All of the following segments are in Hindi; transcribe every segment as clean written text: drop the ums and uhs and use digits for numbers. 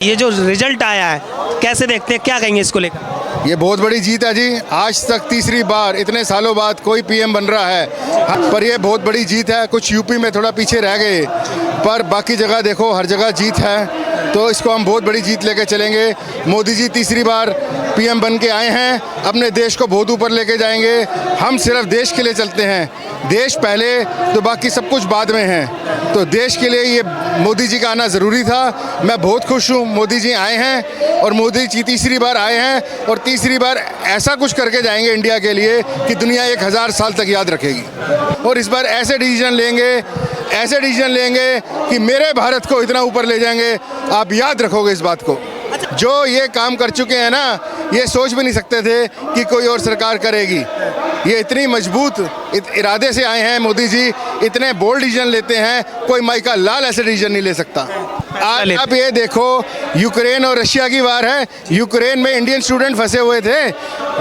ये जो रिजल्ट आया है कैसे देखते हैं, क्या कहेंगे इसको लेकर? ये बहुत बड़ी जीत है जी। आज तक तीसरी बार इतने सालों बाद कोई पीएम बन रहा है, पर ये बहुत बड़ी जीत है। कुछ यूपी में थोड़ा पीछे रह गए, पर बाकी जगह देखो हर जगह जीत है, तो इसको हम बहुत बड़ी जीत लेके चलेंगे। मोदी जी तीसरी बार पीएम बन के आए हैं, अपने देश को बहुत ऊपर लेके जाएंगे। हम सिर्फ देश के लिए चलते हैं, देश पहले तो बाकी सब कुछ बाद में है। तो देश के लिए ये मोदी जी का आना ज़रूरी था। मैं बहुत खुश हूँ मोदी जी आए हैं, और मोदी जी तीसरी बार आए हैं और तीसरी बार ऐसा कुछ करके जाएंगे इंडिया के लिए कि दुनिया 1000 साल तक याद रखेगी। और इस बार ऐसे डिसीजन लेंगे कि मेरे भारत को इतना ऊपर ले जाएंगे, आप याद रखोगे इस बात को। जो ये काम कर चुके हैं ना, ये सोच भी नहीं सकते थे कि कोई और सरकार करेगी। ये इतनी मजबूत इरादे से आए हैं मोदी जी, इतने बोल्ड डिसीजन लेते हैं, कोई माइका लाल ऐसे डिसीजन नहीं ले सकता। आज आप ये देखो, यूक्रेन और रशिया की वार है। यूक्रेन में इंडियन स्टूडेंट फंसे हुए थे,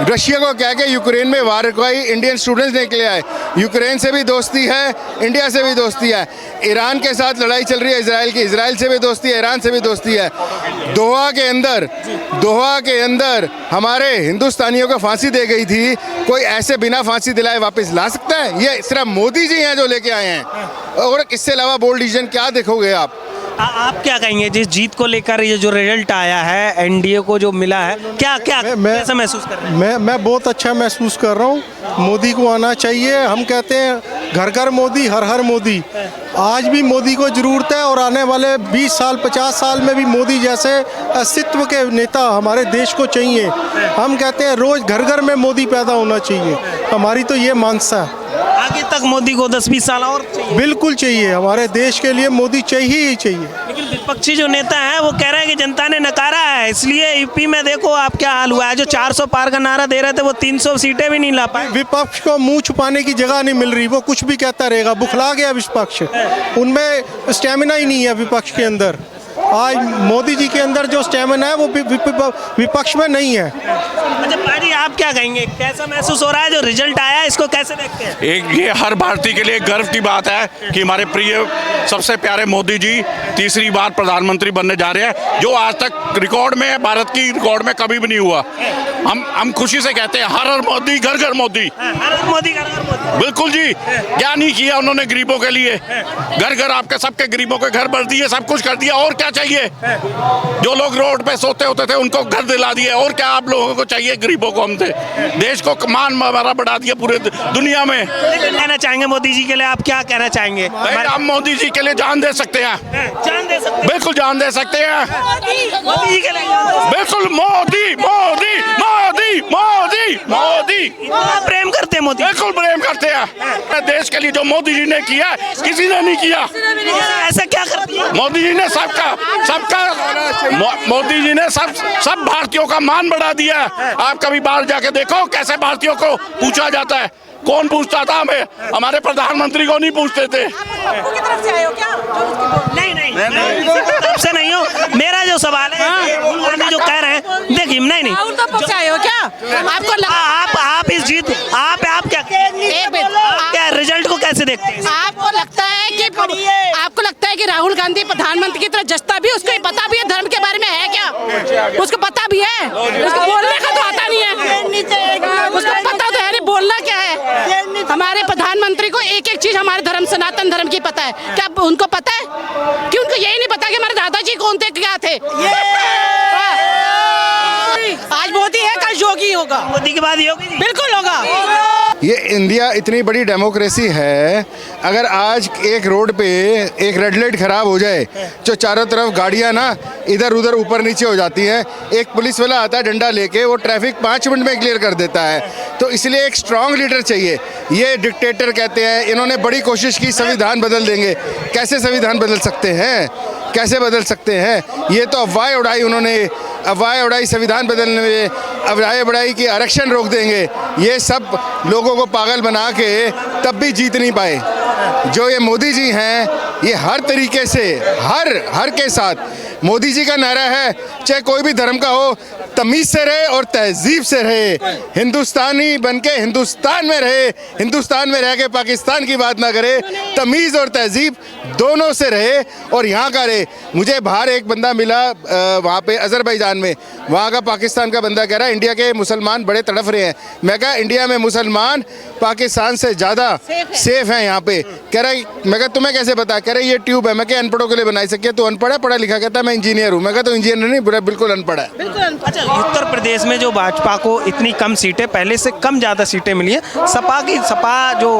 रशिया को कह के यूक्रेन में वार करवाई, इंडियन स्टूडेंट्स निकले आए। यूक्रेन से भी दोस्ती है, इंडिया से भी दोस्ती है। ईरान के साथ लड़ाई चल रही है इजराइल की, इजराइल से भी दोस्ती है, ईरान से भी दोस्ती है। दोहा के अंदर हमारे हिंदुस्तानियों को फांसी दे गई थी, कोई ऐसे बिना फांसी दिलाए वापस ला सकता है? ये सिर्फ मोदी जी हैं जो लेके आए हैं, और इससे अलावा बोल्ड डिसीजन क्या देखोगे आप? आप क्या कहेंगे जिस जीत को लेकर, ये जो रिजल्ट आया है एनडीए को जो मिला है, क्या कैसा महसूस कर रहे हैं? मैं बहुत अच्छा महसूस कर रहा हूँ। मोदी को आना चाहिए। हम कहते हैं घर घर मोदी, हर हर मोदी। आज भी मोदी को ज़रूरत है, और आने वाले 20 साल 50 साल में भी मोदी जैसे अस्तित्व के नेता हमारे देश को चाहिए। हम कहते हैं रोज़ घर घर में मोदी पैदा होना चाहिए। हमारी तो ये मानसा है। आगे तक मोदी को 10-20 साल और चाहिए? बिल्कुल चाहिए, हमारे देश के लिए मोदी चाहिए ही चाहिए। लेकिन विपक्षी जो नेता है वो कह रहे हैं कि जनता ने नकारा है, इसलिए यूपी में देखो आप क्या हाल हुआ है। जो 400 पार का नारा दे रहे थे वो 300 सीटें भी नहीं ला पाए। विपक्ष को मुंह छुपाने की जगह नहीं मिल रही, वो कुछ भी कहता रहेगा। बुखला गया विपक्ष, उनमें स्टेमिना ही नहीं है विपक्ष के अंदर। आज मोदी जी के अंदर जो स्टेमिना है वो विपक्ष में नहीं है। अच्छा भाई, आप क्या कहेंगे, कैसा महसूस हो रहा है जो रिजल्ट आया, इसको कैसे देखते हैं? ये हर भारतीय के लिए गर्व की बात है कि हमारे प्रिय सबसे प्यारे मोदी जी तीसरी बार प्रधानमंत्री बनने जा रहे हैं, जो आज तक रिकॉर्ड में, भारत की रिकॉर्ड में कभी भी नहीं हुआ। हम खुशी से कहते हैं हर हर मोदी, घर घर मोदी। हर हर मोदी, घर घर मोदी। बिल्कुल जी। क्या नहीं किया उन्होंने गरीबों के लिए? घर घर आपके सबके गरीबों के घर भर दिए, सब कुछ कर दिया। और क्या चाहिए? जो लोग रोड पे सोते होते थे उनको घर दिला दिए। और क्या आप लोगों को चाहिए? गरीबों को हम थे, देश को मान हमारा बढ़ा दिया पूरे दुनिया में। कहना चाहेंगे मोदी जी के लिए, आप क्या कहना चाहेंगे? हम मोदी जी के लिए जान दे सकते हैं, जान दे सकते हैं, बिल्कुल जान दे सकते हैं। मोदी जी के लिए बिल्कुल मोदी मोदी मोदी मोदी मोदी प्रेम करते हैं मोदी, बिल्कुल प्रेम करते हैं। देश के लिए जो मोदी जी ने किया किसी ने नहीं किया। ऐसा क्या कर दिया? मोदी जी ने सबका मोदी जी ने सब भारतीयों का मान बढ़ा दिया। आप कभी बाहर जाके देखो कैसे भारतीयों को पूछा जाता है। कौन पूछता था हमें? हमारे प्रधानमंत्री को नहीं पूछते थे। पप्पू की तरफ से आए हो क्या? नहीं तरफ से नहीं हो। मेरा जो सवाल है, जो कह रहे हैं, देखिए नहीं राहुल तो पक्ष आए हो क्या? आपको आप इस जीत आप क्या रिजल्ट को कैसे देखते हैं? आपको लगता है कि राहुल गांधी प्रधानमंत्री की तरह जस्ता भी, उसको पता भी है धर्म के बारे में है क्या? उसको पता भी है, उसको बोलने का तो आता नहीं है। उसको पता तो है नहीं बोलना क्या है। हमारे प्रधानमंत्री को एक एक चीज हमारे धर्म, सनातन धर्म की पता है। क्या उनको पता है कि उनको यही नहीं पता कि हमारे दादाजी कौन थे, क्या थे? आज मोदी है, कल योगी होगा। मोदी के बाद योगी बिल्कुल होगा। ये इंडिया इतनी बड़ी डेमोक्रेसी है, अगर आज एक रोड पे एक रेड लाइट खराब हो जाए, जो चारों तरफ गाड़ियां ना इधर उधर ऊपर नीचे हो जाती हैं, एक पुलिस वाला आता है डंडा लेके, वो ट्रैफिक 5 मिनट में क्लियर कर देता है। तो इसलिए एक स्ट्रांग लीडर चाहिए। ये डिक्टेटर कहते हैं, इन्होंने बड़ी कोशिश की संविधान बदल देंगे। कैसे संविधान बदल सकते हैं? कैसे बदल सकते हैं? ये तो अफवाह उड़ाई उन्होंने, अफवाह उड़ाई संविधान बदलने में, अफवाह उड़ाई कि आरक्षण रोक देंगे। ये सब लोगों को पागल बना के तब भी जीत नहीं पाए। जो ये मोदी जी हैं, ये हर तरीके से हर के साथ मोदी जी का नारा है, चाहे कोई भी धर्म का हो, तमीज से रहे और तहजीब से रहे, हिंदुस्तानी बनके हिंदुस्तान में रहे, हिंदुस्तान में रह के पाकिस्तान की बात ना करे, तमीज और तहजीब दोनों से रहे और यहाँ का रहे। मुझे बाहर एक बंदा मिला वहाँ पे अजरबैजान में, वहाँ का पाकिस्तान का बंदा कह रहा है इंडिया के मुसलमान बड़े तड़फ रहे हैं। मैं कहा इंडिया में मुसलमान पाकिस्तान से ज़्यादा सेफ हैं यहाँ पे। कह रहा है, मैं कहा तुम्हें कैसे पता? कह रहे ये ट्यूब है। मैं क्या अनपढ़ों के लिए बनाई सके? तो अनपढ़ है, पढ़ा लिखा? कहता मैं इंजीनियर हूँ। मैं कहा तो इंजीनियर नहीं, बिल्कुल अनपढ़ है। अच्छा, उत्तर प्रदेश में जो भाजपा को इतनी कम सीटें, पहले से कम ज़्यादा सीटें मिली है, सपा जो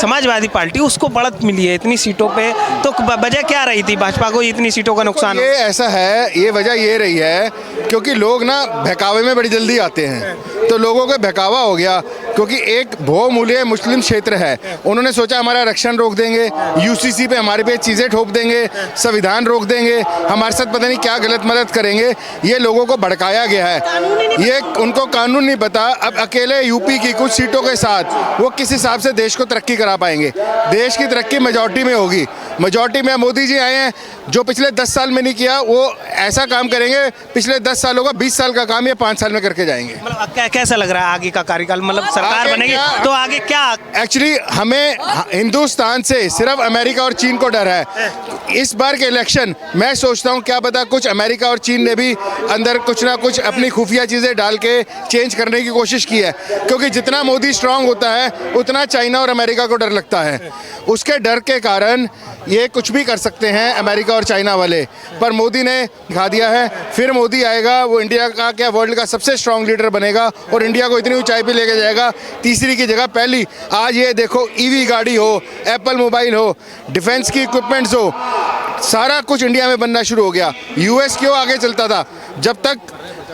समाजवादी पार्टी उसको बढ़त मिली है इतनी सीटों पे, तो वजह क्या रही थी भाजपा को इतनी सीटों का नुकसान? ये ऐसा है, ये वजह ये रही है क्योंकि लोग ना बहकावे में बड़ी जल्दी आते हैं, तो लोगों को बहकावा हो गया क्योंकि एक बहुमूल्य मुस्लिम क्षेत्र है। उन्होंने सोचा हमारा आरक्षण रोक देंगे, यूसीसी पे हमारे पे चीज़ें ठोक देंगे, संविधान रोक देंगे, हमारे साथ पता नहीं क्या गलत मदद करेंगे। ये लोगों को भड़काया गया है, ये उनको कानून नहीं पता। अब अकेले यूपी की कुछ सीटों के साथ वो किस हिसाब से देश को तरक्की करा पाएंगे? देश की तरक्की मेजॉरिटी में होगी। मेजॉरिटी में मोदी जी आए हैं, जो पिछले 10 साल में नहीं किया वो ऐसा काम करेंगे, पिछले 10 सालों का 20 साल का काम ये 5 साल में करके जाएंगे। मतलब कैसा लग रहा है आगे का कार्यकाल? मतलब सरकार बनेगी तो आगे क्या? एक्चुअली हमें हिंदुस्तान से सिर्फ अमेरिका और चीन को डर है। इस बार के इलेक्शन मैं सोचता हूँ क्या पता कुछ अमेरिका और चीन ने भी अंदर कुछ ना कुछ अपनी खुफिया चीज़ें डाल के चेंज करने की कोशिश की है, क्योंकि जितना मोदी स्ट्रांग होता है उतना चाइना और अमेरिका को डर लगता है। उसके डर के कारण ये कुछ भी कर सकते हैं अमेरिका और चाइना वाले, पर मोदी ने दिखा दिया है। फिर मोदी आएगा, वो इंडिया का क्या वर्ल्ड का सबसे स्ट्रांग लीडर बनेगा और इंडिया को इतनी ऊंचाई पे लेके जाएगा, तीसरी की जगह पहली। आज ये देखो ईवी गाड़ी हो, एप्पल मोबाइल हो, डिफेंस की इक्विपमेंट्स हो, सारा कुछ इंडिया में बनना शुरू हो गया। यूएस क्यों आगे चलता था जब तक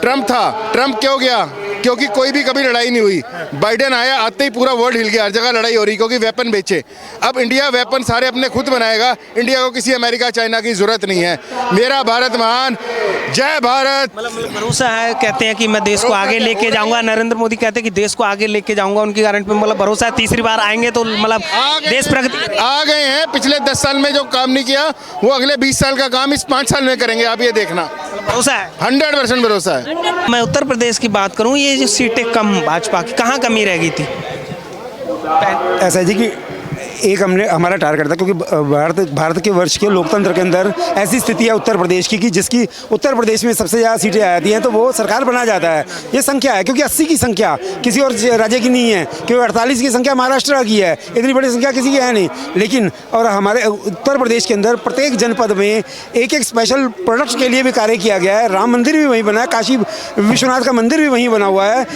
ट्रम्प था? ट्रम्प क्यों गया? क्योंकि कोई भी कभी लड़ाई नहीं हुई। बाइडेन आया, आते ही पूरा वर्ल्ड हिल गया, हर जगह लड़ाई हो रही क्योंकि वेपन बेचे। अब इंडिया वेपन सारे अपने खुद बनाएगा, इंडिया को किसी अमेरिका चाइना की जरूरत नहीं है। मेरा भारत महान, जय भारत। मतलब भरोसा है, कहते हैं कि मैं देश को आगे लेके जाऊंगा। नरेंद्र मोदी कहते हैं कि देश को आगे लेके जाऊंगा, उनकी गारंटी पे मतलब भरोसा है तीसरी बार आएंगे तो मतलब देश प्रगति आ गए हैं। पिछले 10 साल में जो काम नहीं किया वो अगले 20 साल का काम इस 5 साल में करेंगे, आप ये देखना। भरोसा है, 100% भरोसा है। मैं उत्तर प्रदेश की बात करूं, ये जो सीटें कम भाजपा की, कहाँ कमी रह गई थी? ऐसा है जी कि एक हमारा टारगेट था, क्योंकि भारत के वर्ष के लोकतंत्र के अंदर ऐसी स्थिति है उत्तर प्रदेश की जिसकी उत्तर प्रदेश में सबसे ज़्यादा सीटें आ जाती हैं तो वो सरकार बना जाता है। ये संख्या है, क्योंकि 80 की संख्या किसी और राज्य की नहीं है, क्योंकि 48 की संख्या महाराष्ट्र की है, इतनी बड़ी संख्या किसी की है नहीं। लेकिन और हमारे उत्तर प्रदेश के अंदर प्रत्येक जनपद में एक स्पेशल प्रोडक्ट के लिए भी कार्य किया गया है। राम मंदिर भी वहीं बना है, काशी विश्वनाथ का मंदिर भी वहीं बना हुआ है,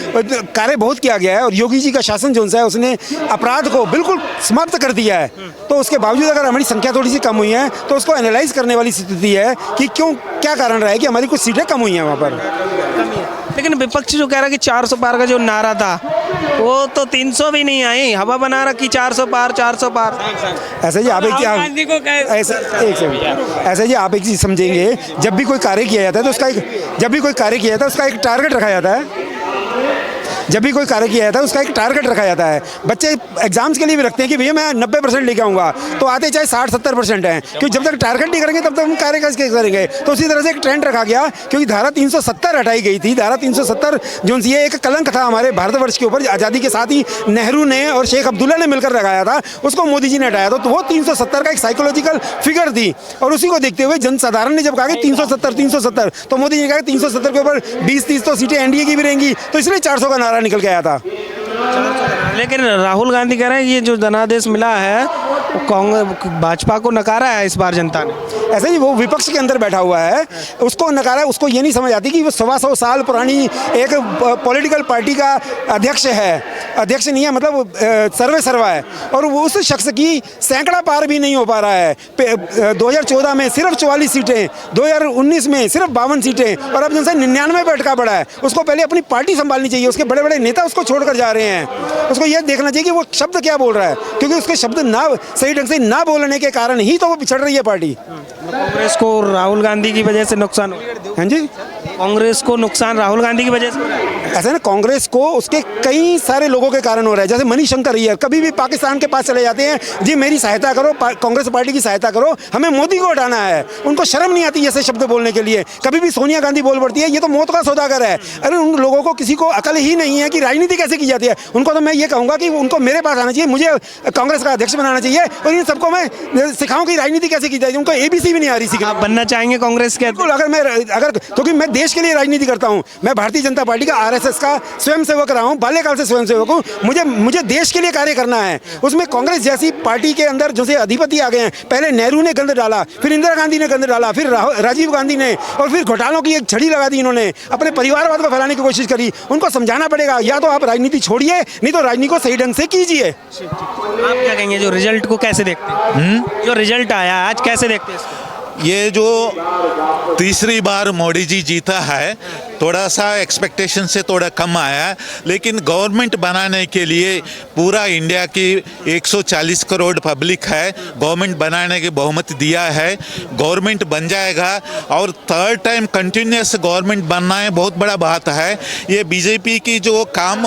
कार्य बहुत किया गया है। और योगी जी का शासन जो है उसने अपराध को बिल्कुल समाप्त कर दिया है। तो उसके बावजूद अगर हमारी संख्या थोड़ी सी कम हुई है तो उसको एनालाइज करने वाली स्थिति है कि क्यों, क्या कारण रहा है कि हमारी कुछ सीटें कम हुई हैं वहाँ पर। लेकिन विपक्ष जो कह रहा है कि 400 पार का जो नारा था वो तो 300 भी नहीं आई, हवा बना रखी 400 पार 400 पार। ऐसा जी आप एक चीज़ समझेंगे, जब भी कोई कार्य किया जाता है तो उसका एक टारगेट रखा जाता है। जब भी कोई कार्य किया जाता है उसका एक टारगेट रखा जाता है। बच्चे एग्जाम्स के लिए भी रखते हैं कि भैया मैं 90% लेके आऊँगा, तो आते चाहे 60-70% हैं, क्योंकि जब तक टारगेट नहीं करेंगे तब तक हम कार्य कैसे करेंगे। तो उसी तरह से एक ट्रेंड रखा गया, क्योंकि धारा 370 हटाई गई थी। धारा 370 जो ये एक कलंक था हमारे भारतवर्ष के ऊपर, आज़ादी के साथ ही नेहरू ने और शेख अब्दुल्ला ने मिलकर लगाया था, उसको मोदी जी ने हटाया था। तो वो 370 का एक साइकोलॉजिकल फिगर थी, और उसी को देखते हुए जनसाधारण ने जब कहा कि 370 तो मोदी जी ने कहा 370 के ऊपर 20-30 तो सीटें एनडीए की भी रहेंगी, तो इसलिए 400 का नारा निकल के आया था। लेकिन राहुल गांधी कह रहे हैं ये जो जनादेश मिला है कांग्रेस भाजपा को नकारा है इस बार जनता ने। ऐसा ही वो विपक्ष के अंदर बैठा हुआ है, उसको नकारा, उसको ये नहीं समझ आती कि वो 125 साल पुरानी एक पॉलिटिकल पार्टी का अध्यक्ष है, अध्यक्ष नहीं है मतलब सर्वा है, और वो उस शख्स की सैकड़ा पार भी नहीं हो पा रहा है। 2014 में सिर्फ 44 सीटें, 2019 में सिर्फ 52 सीटें, और अब जनता 99 पे अटका पड़ा है। उसको पहले अपनी पार्टी संभालनी चाहिए, उसके बड़े बड़े नेता उसको छोड़कर जा रहे हैं। उसको यह देखना चाहिए कि वो शब्द क्या बोल रहा है, क्योंकि उसके शब्द ना सही ढंग से ना बोलने के कारण ही तो वो पिछड़ रही है पार्टी। कांग्रेस को राहुल गांधी की वजह से नुकसान हो, हाँ जी, कांग्रेस को नुकसान राहुल गांधी की वजह से हो रहा है। ऐसा है ना, कांग्रेस को उसके कई सारे लोगों के कारण हो रहा है। जैसे मणिशंकर अय्यर कभी भी पाकिस्तान के पास चले जाते हैं, जी मेरी सहायता करो, कांग्रेस पार्टी की सहायता करो, हमें मोदी को हटाना है। उनको शर्म नहीं आती ऐसे शब्द बोलने के लिए। कभी भी सोनिया गांधी बोल पड़ती है ये तो मौत का सौदागर है। अरे उन लोगों को किसी को अकल ही नहीं है कि राजनीति कैसे की जाती है। उनको तो मैं ये कहूँगा कि उनको मेरे पास आना चाहिए, मुझे कांग्रेस का अध्यक्ष बनाना चाहिए और इन सबको मैं सिखाऊँ कि राजनीति कैसे की जाती है। उनको ABC भी नहीं आ रही सीखना। आप बनना चाहेंगे कांग्रेस के बिल्कुल, अगर क्योंकि मैं देश के लिए राजनीति करता हूं, मैं भारतीय जनता पार्टी का RSS का स्वयंसेवक रहा हूं, बाल्यकाल से स्वयंसेवक हूं। मुझे देश के लिए कार्य करना है। उसमें कांग्रेस जैसी पार्टी के अंदर जैसे अधिपति आ गए हैं, पहले नेहरू ने गंद डाला, फिर इंदिरा गांधी ने गंद डाला, फिर राजीव गांधी ने, और फिर घोटालों की एक छड़ी लगा दी इन्होंने, अपने परिवारवाद को फैलाने की कोशिश करी। उनको समझाना पड़ेगा, या तो आप राजनीति छोड़िए, नहीं तो राजनीति को सही ढंग से कीजिए। आप क्या कहेंगे, जो रिजल्ट को कैसे देखते हैं? जो रिजल्ट आया आज कैसे देखते हैं इसको? ये जो तीसरी बार मोदी जी जीता है, थोड़ा सा एक्सपेक्टेशन से थोड़ा कम आया है, लेकिन गवर्नमेंट बनाने के लिए पूरा इंडिया की 140 करोड़ पब्लिक है, गवर्नमेंट बनाने की बहुमत दिया है, गवर्नमेंट बन जाएगा। और थर्ड टाइम कंटिन्यूस गवर्नमेंट बनना है, बहुत बड़ा बात है। ये बीजेपी की जो काम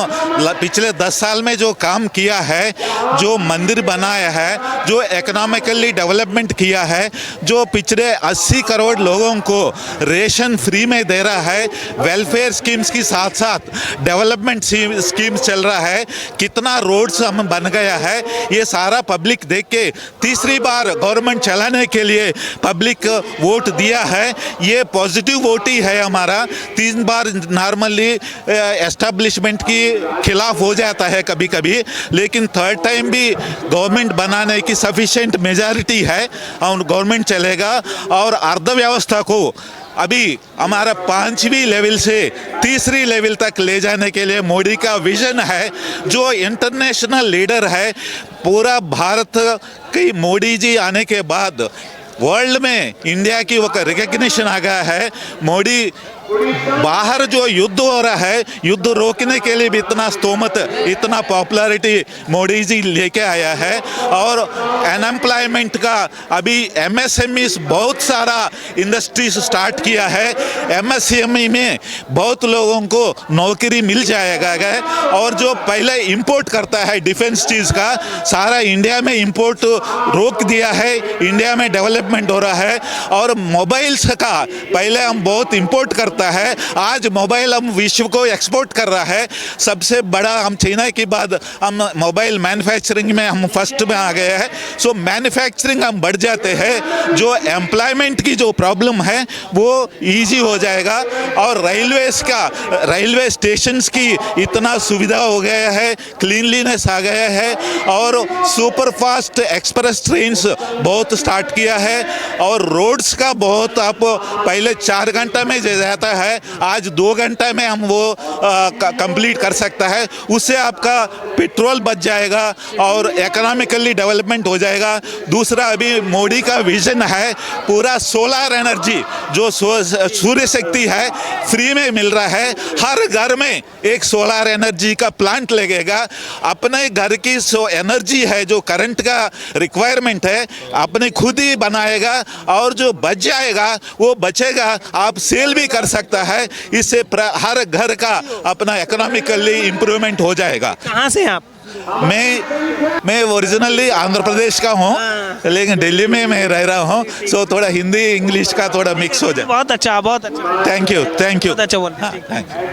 पिछले 10 साल में जो काम किया है, जो मंदिर बनाया है, जो इकोनॉमिकली डेवलपमेंट किया है, जो पिछले 80 करोड़ लोगों को रेशन फ्री में दे रहा है, वेलफेयर स्कीम्स के साथ साथ डेवलपमेंट स्कीम्स चल रहा है, कितना रोड्स हम बन गया है, ये सारा पब्लिक देख के तीसरी बार गवर्नमेंट चलाने के लिए पब्लिक वोट दिया है। ये पॉजिटिव वोट ही है हमारा। 3 बार नॉर्मली एस्टेब्लिशमेंट की खिलाफ हो जाता है कभी कभी, लेकिन थर्ड टाइम भी गवर्नमेंट बनाने की सफिशिएंट मेजॉरिटी है और गवर्नमेंट चलेगा। और अर्थव्यवस्था को अभी हमारा 5वीं लेवल से तीसरी लेवल तक ले जाने के लिए मोदी का विजन है, जो इंटरनेशनल लीडर है। पूरा भारत की मोदी जी आने के बाद वर्ल्ड में इंडिया की वो रिकग्निशन आ गया है। मोदी बाहर जो युद्ध हो रहा है, युद्ध रोकने के लिए भी इतना स्तोमत, इतना पॉपुलैरिटी मोदी जी लेके आया है। और अनएम्प्लॉयमेंट का अभी MSME बहुत सारा इंडस्ट्रीज स्टार्ट किया है, MSME में बहुत लोगों को नौकरी मिल जाएगा। और जो पहले इंपोर्ट करता है डिफेंस चीज़ का, सारा इंडिया में इंपोर्ट रोक दिया है, इंडिया में डेवलपमेंट हो रहा है। और मोबाइल्स का पहले हम बहुत इंपोर्ट करते है, आज मोबाइल हम विश्व को एक्सपोर्ट कर रहा है। सबसे बड़ा हम चाइना के बाद हम मोबाइल मैन्युफैक्चरिंग में हम फर्स्ट में आ गए हैं। सो मैन्युफैक्चरिंग हम बढ़ जाते हैं, जो एम्प्लॉयमेंट की जो प्रॉब्लम है वो इजी हो जाएगा। और रेलवे स्टेशंस की इतना सुविधा हो गया है, क्लीनलीनेस आ गया है, और सुपर फास्ट एक्सप्रेस ट्रेन्स बहुत स्टार्ट किया है। और रोड्स का बहुत, आप पहले 4 घंटा में जाता है, आज 2 घंटे में हम वो कंप्लीट कर सकता है। उससे आपका पेट्रोल बच जाएगा और इकोनॉमिकली डेवलपमेंट हो जाएगा। दूसरा, अभी मोदी का विजन है पूरा सोलर एनर्जी, जो सूर्य शक्ति है, फ्री में मिल रहा है। हर घर में एक सोलर एनर्जी का प्लांट लगेगा। अपने घर की एनर्जी है, जो करंट का रिक्वायरमेंट है, अपने खुद ही बनाएगा, और जो बच जाएगा वो बचेगा, आप सेल भी कर सकता है। इससे हर घर का अपना इकोनॉमिकली इंप्रूवमेंट हो जाएगा। कहाँ से हैं आप? मैं ओरिजिनली आंध्र प्रदेश का हूँ, लेकिन दिल्ली में मैं रह रहा हूँ, सो थोड़ा हिंदी इंग्लिश का थोड़ा मिक्स हो जाए। बहुत अच्छा, बहुत अच्छा। Thank you. बहुत अच्छा बोला। हाँ, थैंक यू।